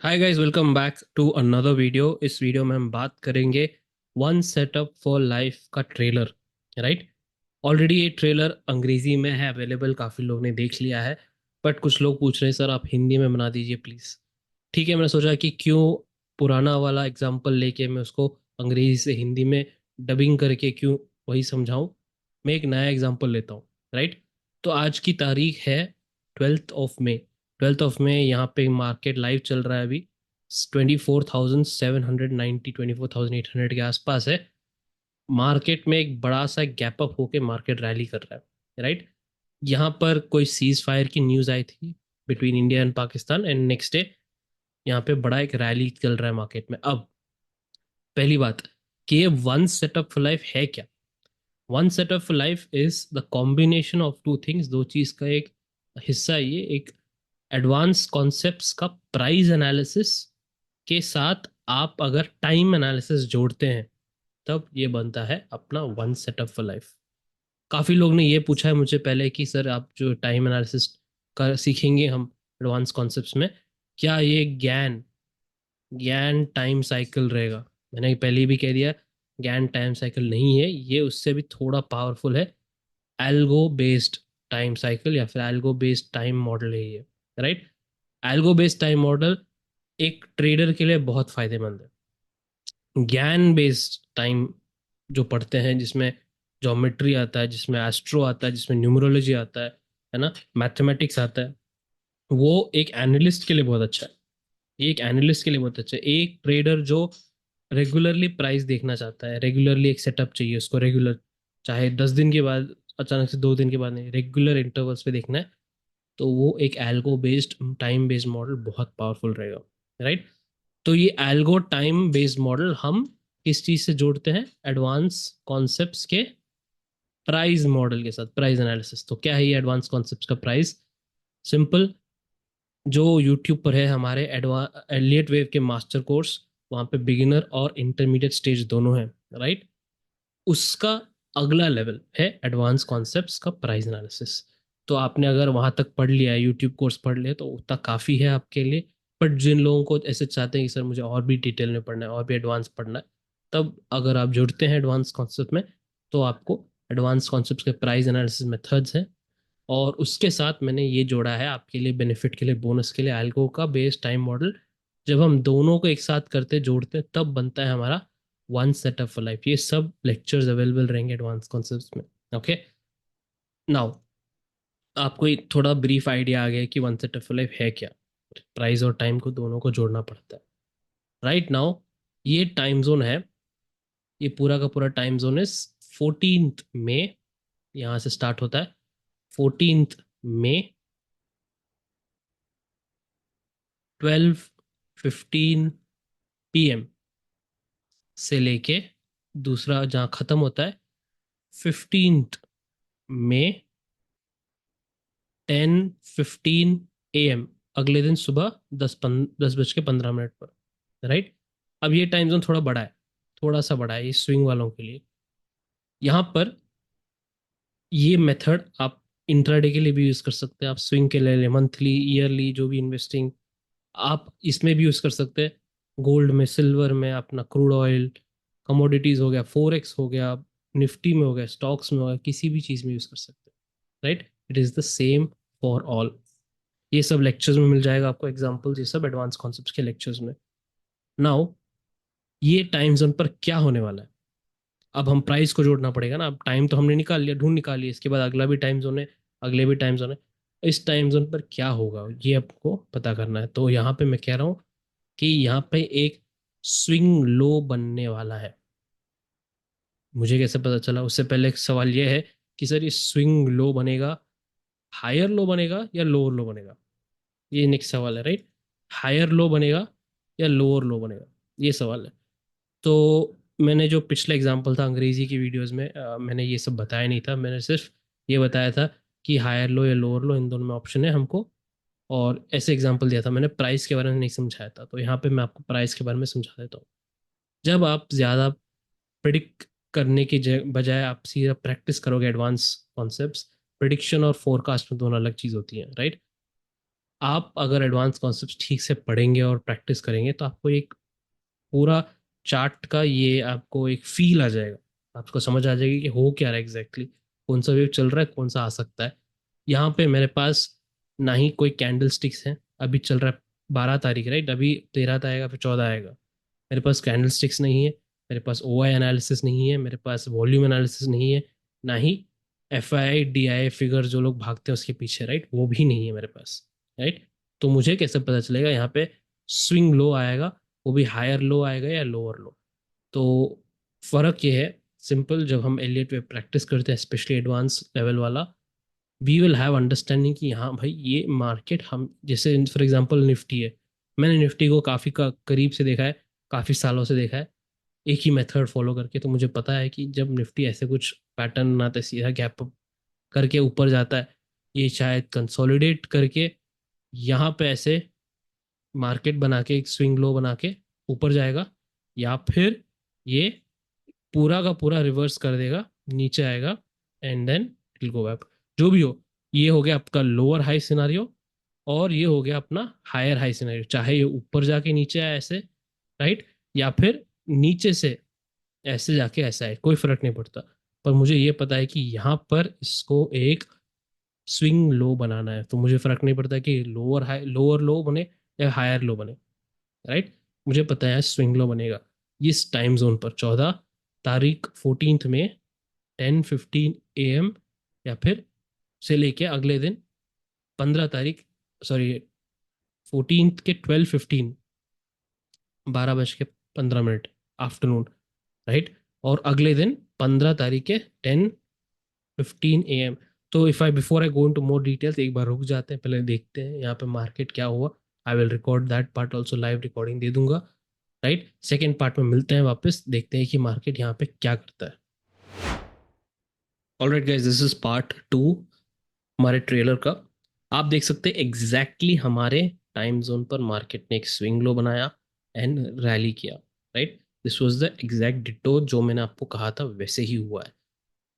Hi guys, welcome back to another video. इस video में हम बात करेंगे वन सेटअप फॉर लाइफ का ट्रेलर। राइट। ऑलरेडी ये ट्रेलर अंग्रेजी में है अवेलेबल, काफ़ी लोग ने देख लिया है। बट कुछ लोग पूछ रहे हैं सर आप हिंदी में बना दीजिए प्लीज़। ठीक है, मैंने सोचा कि क्यों पुराना वाला एग्जाम्पल लेके मैं उसको अंग्रेजी से हिंदी में डबिंग करके क्यों वही समझाऊं। मैं एक नया एग्जाम्पल लेता हूँ। राइट। तो आज की तारीख है 12 ऑफ मई। 12 ऑफ मई यहाँ पे मार्केट लाइव चल रहा है अभी। 24,790 24,800 के आसपास है। मार्केट में एक बड़ा सा गैप अप होके मार्केट रैली कर रहा है। राइट। यहाँ पर कोई सीज फायर की न्यूज़ आई थी between India and Pakistan, and next day यहाँ पे बड़ा एक रैली चल रहा है मार्केट में। अब पहली बात कि ये वन सेटअप फॉर लाइफ है क्या। One setup for life is the combination of two things. दो चीज का एक हिस्सा है ये। एक एडवांस कॉन्सेप्ट्स का प्राइस एनालिसिस के साथ आप अगर टाइम एनालिसिस जोड़ते हैं तब ये बनता है अपना वन सेटअप फॉर लाइफ। काफ़ी लोग ने ये पूछा है मुझे पहले कि सर आप जो टाइम एनालिसिस कर सीखेंगे हम एडवांस कॉन्सेप्ट्स में, क्या ये ज्ञान ज्ञान टाइम साइकिल रहेगा। मैंने पहले ही भी कह दिया, ज्ञान टाइम साइकिल नहीं है, ये उससे भी थोड़ा पावरफुल है। एल्गो बेस्ड टाइम साइकिल या फिर एल्गो बेस्ड टाइम मॉडल है ये। Right. Algo based time model एक ट्रेडर के लिए बहुत फायदेमंद है। ज्ञान बेस्ड टाइम जो पढ़ते हैं, जिसमें ज्योमेट्री आता है, जिसमें एस्ट्रो आता है, जिसमें न्यूमरोलॉजी आता है ना, मैथमेटिक्स आता है, वो एक एनालिस्ट के लिए बहुत अच्छा है। ये एक एनालिस्ट के लिए बहुत अच्छा है। एक ट्रेडर जो रेगुलरली प्राइस देखना चाहता है, रेगुलरली एक सेटअप चाहिए उसको, रेगुलर, चाहे 10 दिन के बाद, अचानक से 2 दिन के बाद नहीं, रेगुलर इंटरवल्स पे देखना है, तो वो एक algo based time based model बहुत पावरफुल रहेगा। राइट। तो ये एल्गो टाइम बेस्ड मॉडल हम किस चीज से जोड़ते हैं, एडवांस कॉन्सेप्ट्स के प्राइस मॉडल के साथ, प्राइस एनालिसिस। तो क्या है ये एडवांस कॉन्सेप्ट्स का प्राइस? सिंपल, जो यूट्यूब पर है हमारे एलियट वेव के मास्टर कोर्स, वहाँ पे बिगिनर और इंटरमीडिएट स्टेज दोनों हैं। राइट। उसका अगला लेवल है एडवांस कॉन्सेप्ट्स का प्राइस एनालिसिस। तो आपने अगर वहाँ तक पढ़ लिया है, यूट्यूब कोर्स पढ़ लिया, तो उतना काफ़ी है आपके लिए। बट जिन लोगों को ऐसे चाहते हैं कि सर मुझे और भी डिटेल में पढ़ना है, और भी एडवांस पढ़ना है, तब अगर आप जुड़ते हैं एडवांस कॉन्सेप्ट में, तो आपको एडवांस कॉन्सेप्ट के प्राइस एनालिसिस मेथड्स हैं। और उसके साथ मैंने ये जोड़ा है आपके लिए बेनिफिट के लिए, बोनस के लिए, एल्गो का बेस टाइम मॉडल। जब हम दोनों को एक साथ करते जोड़ते हैं तब बनता है हमारा वन सेटअप फॉर लाइफ। ये सब लेक्चर्स अवेलेबल रहेंगे एडवांस कॉन्सेप्ट्स में। ओके। नाउ आपको एक थोड़ा ब्रीफ आइडिया आ गया कि वन सेटअप फॉर लाइफ है क्या। प्राइस और टाइम को दोनों को जोड़ना पड़ता है। राइट नाउ ये टाइम जोन है, ये पूरा का पूरा टाइम जोन इज 14th मई। यहाँ से स्टार्ट होता है 14th मई, 12:15 PM से लेके दूसरा जहाँ खत्म होता है 15th मई, 10:15 AM, अगले दिन सुबह 10 बज के 15 मिनट पर। राइट। अब ये टाइम जोन थोड़ा बड़ा है, थोड़ा सा बड़ा है ये स्विंग वालों के लिए। यहाँ पर ये मेथड आप इंट्राडे के लिए भी यूज कर सकते हैं, आप स्विंग के लिए, मंथली, ईयरली, जो भी इन्वेस्टिंग, आप इसमें भी यूज कर सकते हैं। गोल्ड में, सिल्वर में, अपना क्रूड ऑयल, कमोडिटीज हो गया, फोरेक्स हो गया, निफ्टी में हो गया, स्टॉक्स में हो गया, किसी भी चीज में यूज कर सकते हैं। Right. It is the same for all. ये सब लेक्चर्स में मिल जाएगा आपको एग्जांपल्स, ये सब एडवांस कॉन्सेप्ट्स के लेक्चर्स में। नाउ ये टाइम जोन पर क्या होने वाला है। अब हम प्राइस को जोड़ना पड़ेगा ना। अब टाइम तो हमने निकाल लिया, ढूंढ निकाल लिया, इसके बाद अगला भी टाइम जोन है, अगले भी टाइम जोन है। इस टाइम जोन पर क्या होगा ये आपको पता करना है। तो यहाँ पे मैं कह रहा हूँ कि यहाँ पे एक स्विंग लो बनने वाला है। मुझे कैसे पता चला, उससे पहले एक सवाल ये है कि सर ये स्विंग लो बनेगा, हायर लो बनेगा या लोअर लो बनेगा, ये नेक्स्ट सवाल है। राइट। हायर लो बनेगा या लोअर लो बनेगा, ये सवाल है। तो मैंने जो पिछला एग्जांपल था अंग्रेजी की वीडियोस में, मैंने ये सब बताया नहीं था। मैंने सिर्फ ये बताया था कि हायर लो या लोअर लो, इन दोनों में ऑप्शन है हमको। और ऐसे एग्जांपल दिया था मैंने, प्राइस के बारे में नहीं समझाया था। तो यहाँ पे मैं आपको प्राइस के बारे में समझा देता हूँ। जब आप ज़्यादा प्रिडिक्ट करने की बजाय आप सीधा प्रैक्टिस करोगे एडवांस कॉन्सेप्ट्स, प्रिडिक्शन और फोरकास्ट में दोनों अलग चीज़ होती हैं। राइट। आप अगर एडवांस कॉन्सेप्ट ठीक से पढ़ेंगे और प्रैक्टिस करेंगे तो आपको एक पूरा चार्ट का ये आपको एक फील आ जाएगा, आपको समझ आ जाएगी कि हो क्या रहा है एग्जैक्टली, कौन सा वेव चल रहा है, कौन सा आ सकता है। यहाँ पे मेरे पास ना ही कोई कैंडल स्टिक्स हैं, अभी चल रहा है 12 तारीख, राइट, अभी 13 आएगा फिर 14 आएगा। मेरे पास कैंडल स्टिक्स नहीं है, मेरे पास ओ आई एनालिसिस नहीं है, मेरे पास वॉल्यूम एनालिसिस नहीं है, ना ही F I D I figure जो लोग भागते हैं उसके पीछे, राइट, वो भी नहीं है मेरे पास, राइट। तो मुझे कैसे पता चलेगा यहाँ पे स्विंग लो आएगा, वो भी हायर लो आएगा या लोअर लो। तो फर्क ये है सिंपल, जब हम एलियट वेव प्रैक्टिस करते हैं स्पेशली एडवांस लेवल वाला, वी विल हैव अंडरस्टैंडिंग कि हाँ भाई ये मार्केट, हम जैसे फॉर एग्जांपल निफ्टी है, मैंने निफ्टी को काफ़ी करीब से देखा है, काफ़ी सालों से देखा है, एक ही मेथड फॉलो करके। तो मुझे पता है कि जब निफ्टी ऐसे कुछ पैटर्न बनाता है, सीधा गैप अप करके ऊपर जाता है, ये शायद कंसोलिडेट करके यहाँ पे ऐसे मार्केट बना के एक स्विंग लो बना के ऊपर जाएगा, या फिर ये पूरा का पूरा रिवर्स कर देगा, नीचे आएगा, and then it will go back. जो भी हो, ये हो गया आपका लोअर हाई सिनारियो, और ये हो गया अपना हायर हाई सिनारियो, चाहे ये ऊपर जाके नीचे आए ऐसे, राइट, या फिर नीचे से ऐसे जाके ऐसा है, कोई फर्क नहीं पड़ता। पर मुझे ये पता है कि यहाँ पर इसको एक स्विंग लो बनाना है, तो मुझे फर्क नहीं पड़ता कि लोअर लो बने या हायर लो बने, राइट। मुझे पता है स्विंग लो बनेगा इस टाइम जोन पर, 14 तारीख 14 में 10:15 AM, या फिर से लेके अगले दिन 15 तारीख, सॉरी 14 के 12:15, 12:15 आफ्टरनून, राइट। और अगले दिन 15 तारीख के 10:15 AM। तो if I before I go into more details, एक बार रुक जाते हैं, पहले देखते हैं यहाँ पे मार्केट क्या हुआ। I will record that part also, live recording दे दूंगा, राइट। सेकेंड पार्ट में मिलते हैं वापस, देखते हैं कि मार्केट यहाँ पे क्या करता है। Alright guys, this is part 2 हमारे ट्रेलर का। आप देख सकते हैं एग्जैक्टली हमारे टाइम जोन पर मार्केट ने एक स्विंग लो बनाया एंड रैली किया, right. This was the exact ditto जो मैंने आपको कहा था, वैसे ही हुआ है।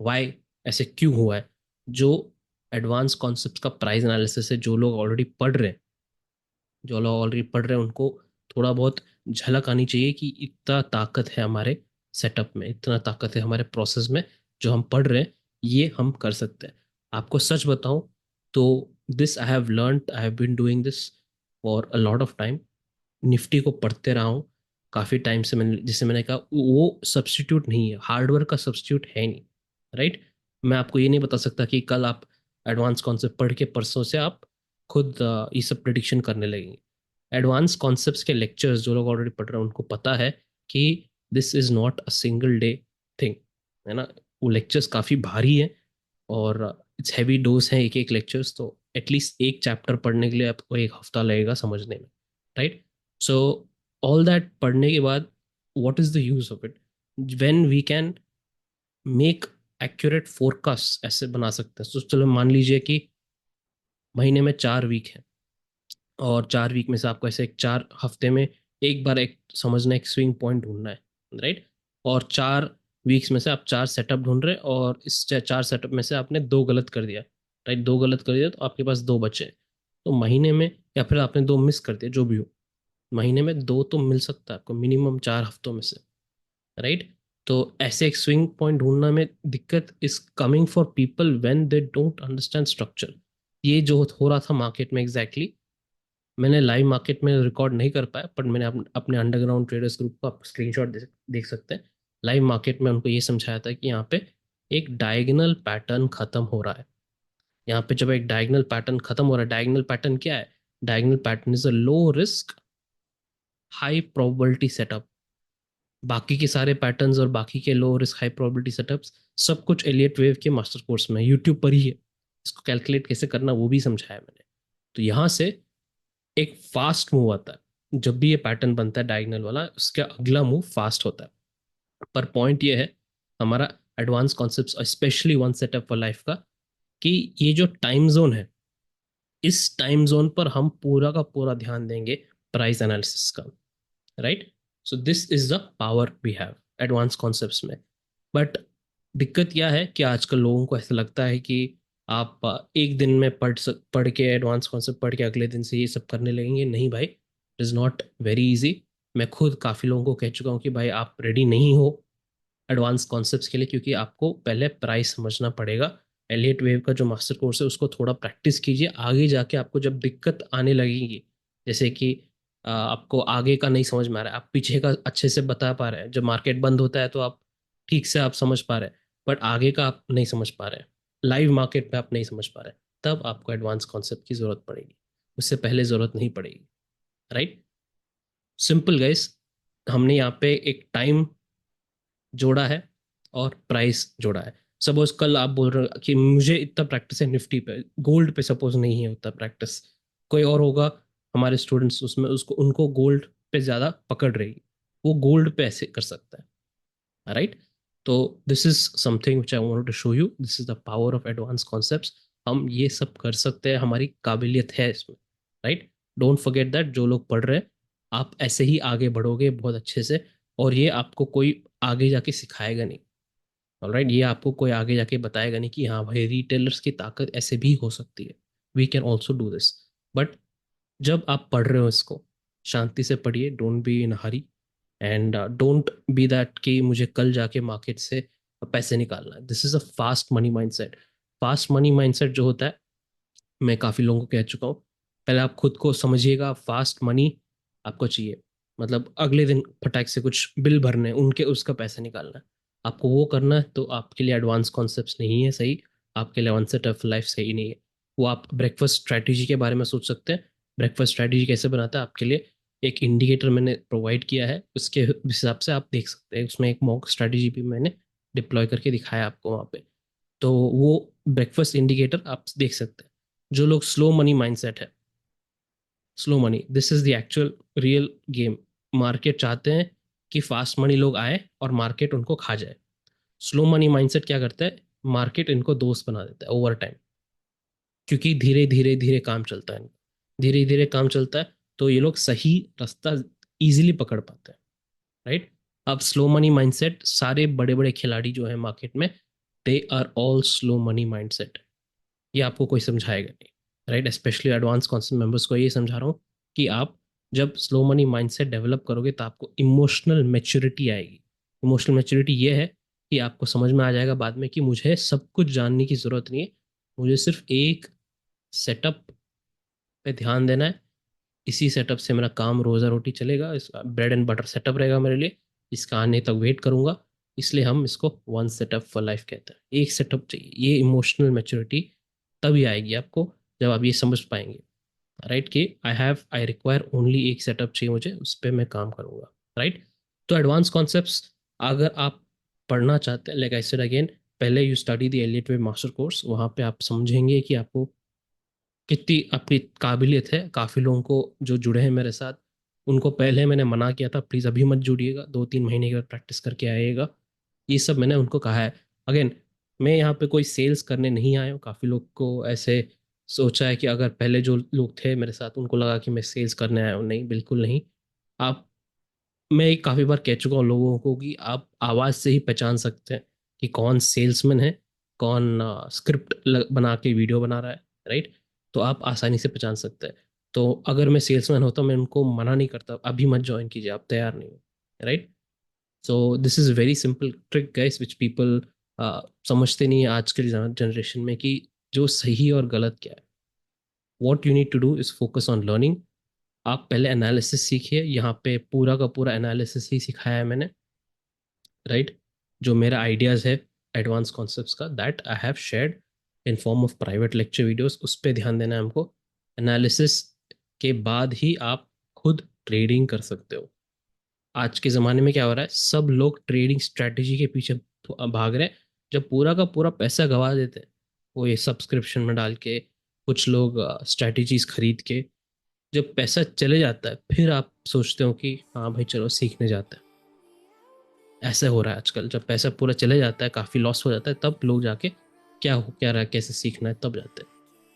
वाई, ऐसे क्यों हुआ है? जो एडवांस कॉन्सेप्ट का प्राइस एनालिसिस है, जो लोग ऑलरेडी पढ़ रहे हैं, जो लोग ऑलरेडी पढ़ रहे हैं उनको थोड़ा बहुत झलक आनी चाहिए कि इतना ताकत है हमारे सेटअप में, इतना ताकत है हमारे प्रोसेस में, जो हम पढ़ रहे हैं ये हम कर सकते हैं। आपको सच बताऊं तो this I have learned, I have been doing this for a lot of time. Nifty को पढ़ते रहा हूँ काफ़ी टाइम से। मैंने, जैसे मैंने कहा, वो सब्स्टिट्यूट नहीं है, हार्डवर्क का सब्स्टिट्यूट है नहीं, राइट। मैं आपको ये नहीं बता सकता कि कल आप एडवांस कॉन्सेप्ट पढ़ के परसों से आप खुद ये सब प्रिडिक्शन करने लगेंगे। एडवांस कॉन्सेप्ट्स के लेक्चर्स जो लोग ऑलरेडी पढ़ रहे हैं उनको पता है कि this is not a single day thing, है ना। वो लेक्चर्स काफ़ी भारी हैं और इट्स हैवी डोज हैं एक एक लेक्चर्स, तो एटलीस्ट एक चैप्टर पढ़ने के लिए आपको एक हफ्ता लगेगा समझने में, राइट। सो ऑल दैट पढ़ने के बाद what is the use of it, when we can make accurate forecast ऐसे बना सकते हैं। तो चलो मान लीजिए कि महीने में 4 वीक है, और 4 वीक में से आपको ऐसे एक 4 हफ्ते में एक बार एक समझना, एक स्विंग पॉइंट ढूंढना है, राइट। और 4 वीक्स में से आप 4 सेटअप ढूंढ रहे हैं, और इस 4 सेटअप में से आपने 2 गलत कर दिया, राइट, 2 गलत कर दिया तो आपके पास 2 बचे। तो महीने में, या फिर आपने 2 मिस कर दिया, जो भी हो, महीने में 2 तो मिल सकता है आपको मिनिमम 4 हफ्तों में से, राइट। तो ऐसे एक स्विंग पॉइंट ढूंढना में दिक्कत is coming for people when they don't understand structure. ये जो हो रहा था मार्केट में एग्जैक्टली exactly, मैंने लाइव मार्केट में रिकॉर्ड नहीं कर पाया, पर मैंने अपने अंडरग्राउंड ट्रेडर्स ग्रुप का स्क्रीनशॉट देख सकते हैं। लाइव मार्केट में उनको ये समझाया था कि यहाँ पे एक डायगोनल पैटर्न खत्म हो रहा है। यहाँ पे जब एक डायगोनल पैटर्न खत्म हो रहा है, डायगोनल पैटर्न क्या है? Diagonal pattern is a low risk high probability setup. बाकी के सारे पैटर्न्स और बाकी के low risk high probability setups सब कुछ एलियट वेव के मास्टर कोर्स में यूट्यूब पर ही है। इसको कैलकुलेट कैसे करना वो भी समझाया मैंने। तो यहाँ से एक फास्ट मूव आता है, जब भी ये पैटर्न बनता है डायगोनल वाला, उसका अगला मूव फास्ट होता है। पर पॉइंट ये है हमारा advance concept, specially one setup for life का, कि ये जो टाइम जोन है, इस टाइम जोन पर हम पूरा का पूरा ध्यान देंगे प्राइस एनालिसिस का, right. So this is the power we have advance concepts में। बट दिक्कत यह है कि आजकल लोगों को ऐसा लगता है कि आप एक दिन में पढ़ के एडवांस कॉन्सेप्ट पढ़ के अगले दिन से ये सब करने लगेंगे, नहीं भाई, it is not very easy. मैं खुद काफ़ी लोगों को कह चुका हूँ कि भाई आप रेडी नहीं हो एडवांस कॉन्सेप्ट्स के लिए, क्योंकि आपको पहले प्राइस समझना पड़ेगा। एलियट वेव का जो मास्टर कोर्स है उसको थोड़ा प्रैक्टिस कीजिए, आगे जाके आपको जब दिक्कत आने लगेगी, जैसे कि आपको आगे का नहीं समझ में आ रहा है, आप पीछे का अच्छे से बता पा रहे हैं, जब मार्केट बंद होता है तो आप ठीक से आप समझ पा रहे हैं, बट आगे का आप नहीं समझ पा रहे हैं, लाइव मार्केट पे आप नहीं समझ पा रहे हैं, तब आपको एडवांस कॉन्सेप्ट की ज़रूरत पड़ेगी, उससे पहले ज़रूरत नहीं पड़ेगी। Right, simple guys. हमने यहाँ पे एक टाइम जोड़ा है और प्राइस जोड़ा है। सपोज कल आप बोल रहे हो कि मुझे इतना प्रैक्टिस है निफ्टी पे, गोल्ड पे सपोज नहीं है उतना प्रैक्टिस, कोई और होगा हमारे स्टूडेंट्स उसमें, उसको उनको गोल्ड पे ज़्यादा पकड़ रहेगी, वो गोल्ड पे ऐसे कर सकता है। राइट, तो this is something which I want to show you, this is the power of advance concepts. हम ये सब कर सकते हैं, हमारी काबिलियत है इसमें। राइट, डोंट फॉरगेट दैट, जो लोग पढ़ रहे हैं आप ऐसे ही आगे बढ़ोगे बहुत अच्छे से, और ये आपको कोई आगे जाके सिखाएगा नहीं। ऑलराइट, ये आपको कोई आगे जाके बताएगा नहीं कि हाँ भाई रिटेलर्स की ताकत ऐसे भी हो सकती है, we can also do this. But जब आप पढ़ रहे हो इसको, शांति से पढ़िए, don't be in hurry, and don't be that कि मुझे कल जाके मार्केट से पैसे निकालना है। This is a fast money mindset. Fast money mindset जो होता है, मैं काफ़ी लोगों को कह चुका हूँ, पहले आप खुद को समझिएगा, फास्ट मनी आपको चाहिए, मतलब अगले दिन फटाक से कुछ बिल भरने हैं, उनके उसका पैसा निकालना है, आपको वो करना है, तो आपके लिए एडवांस कॉन्सेप्ट्स नहीं है सही, आपके लिए वन सेट ऑफ लाइफ सही नहीं है। वो आप ब्रेकफास्ट स्ट्रैटेजी के बारे में सोच सकते हैं। ब्रेकफास्ट स्ट्रैटेजी कैसे बनाता है, आपके लिए एक इंडिकेटर मैंने प्रोवाइड किया है, उसके हिसाब से आप देख सकते हैं, उसमें एक मॉक स्ट्रैटेजी भी मैंने डिप्लॉय करके दिखाया आपको वहाँ पे। तो वो ब्रेकफास्ट इंडिकेटर आप देख सकते हैं। जो लोग स्लो मनी माइंडसेट है, slow money, this is the actual real game. Market चाहते हैं कि फास्ट मनी लोग आए और मार्केट उनको खा जाए। स्लो मनी माइंडसेट क्या करता है, मार्केट इनको दोस्त बना देता है ओवर टाइम, क्योंकि धीरे धीरे धीरे काम चलता है, धीरे धीरे काम चलता है, तो ये लोग सही रास्ता इजीली पकड़ पाते हैं। राइट, अब स्लो मनी माइंडसेट, सारे बड़े बड़े खिलाड़ी जो है मार्केट में, they are all slow money mindset. ये आपको कोई समझाएगा नहीं। Right, specially advance concept members को ये समझा रहा हूँ कि आप जब स्लो मनी माइंडसेट डेवलप करोगे तो आपको इमोशनल मैच्योरिटी आएगी। इमोशनल मैच्योरिटी ये है कि आपको समझ में आ जाएगा बाद में कि मुझे सब कुछ जानने की ज़रूरत नहीं है, मुझे सिर्फ एक सेटअप पे ध्यान देना है, इसी सेटअप से मेरा काम रोज़ा रोटी चलेगा, इस ब्रेड एंड बटर सेटअप रहेगा मेरे लिए, इसका आने तक वेट करूंगा। इसलिए हम इसको वन सेटअप फॉर लाइफ कहते हैं, एक सेटअप चाहिए। ये इमोशनल मैच्योरिटी तभी आएगी आपको जब आप ये समझ पाएंगे, राइट, कि आई रिक्वायर ओनली एक सेटअप चाहिए मुझे, उस पर मैं काम करूंगा। राइट, तो एडवांस कॉन्सेप्ट्स अगर आप पढ़ना चाहते हैं, लाइक आई सेड अगेन, पहले you study the Elliott wave master course, वहाँ पे आप समझेंगे कि आपको कितनी अपनी काबिलियत है। काफ़ी लोगों को जो जुड़े हैं मेरे साथ, उनको पहले मैंने मना किया था प्लीज़ अभी मत जुड़िएगा, 2-3 महीने के बाद प्रैक्टिस करके आइएगा, ये सब मैंने उनको कहा है। अगेन, मैं यहाँ पे कोई सेल्स करने नहीं आया हूँ। काफ़ी लोग को ऐसे सोचा है कि अगर पहले जो लोग थे मेरे साथ उनको लगा कि मैं सेल्स करने आया हूँ, नहीं, बिल्कुल नहीं। आप, मैं काफ़ी बार कह चुका हूँ लोगों को कि आप आवाज़ से ही पहचान सकते हैं कि कौन सेल्समैन है, कौन स्क्रिप्ट बना के वीडियो बना रहा है। राइट, तो आप आसानी से पहचान सकते हैं। तो अगर मैं सेल्समैन होता मैं उनको मना नहीं करता अभी मत ज्वाइन कीजिए, आप तैयार नहीं हो। Right, so this is very simple trick guys which people समझते नहीं है आज के जनरेशन में, कि जो सही और गलत क्या है। What you need to do is focus on learning. आप पहले एनालिसिस सीखिए, यहाँ पे पूरा का पूरा एनालिसिस ही सिखाया है मैंने। राइट, जो मेरा आइडियाज़ है एडवांस कॉन्सेप्ट्स का, that I have shared in form of private lecture videos, उस पर ध्यान देना है हमको। एनालिसिस के बाद ही आप खुद ट्रेडिंग कर सकते हो। आज के ज़माने में क्या हो रहा है, सब लोग ट्रेडिंग स्ट्रैटेजी के पीछे भाग रहे हैं, जब पूरा का पूरा पैसा गवा देते हैं वो ये सब्सक्रिप्शन में डाल के, कुछ लोग स्ट्रैटेजीज खरीद के, जब पैसा चले जाता है फिर आप सोचते हो कि हाँ भाई चलो सीखने जाते हैं। ऐसा हो रहा है आजकल, जब पैसा पूरा चले जाता है, काफ़ी लॉस हो जाता है, तब लोग जाके क्या हो क्या रहा है कैसे सीखना है तब जाते हैं,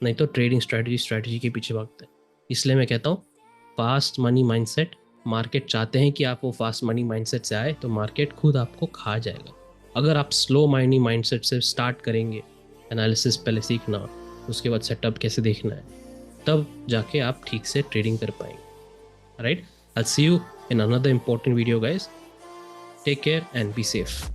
नहीं तो ट्रेडिंग स्ट्रैटेजी के पीछे भागते हैं। इसलिए मैं कहता हूँ फास्ट मनी माइंडसेट, मार्केट चाहते हैं कि आप वो फास्ट मनी माइंडसेट से आए तो मार्केट खुद आपको खा जाएगा। अगर आप स्लो मनी माइंडसेट से स्टार्ट करेंगे, एनालिसिस पहले सीखना, उसके बाद सेटअप कैसे देखना है, तब जाके आप ठीक से ट्रेडिंग कर पाएंगे। Right, I see you in another important video guys, take care and be safe.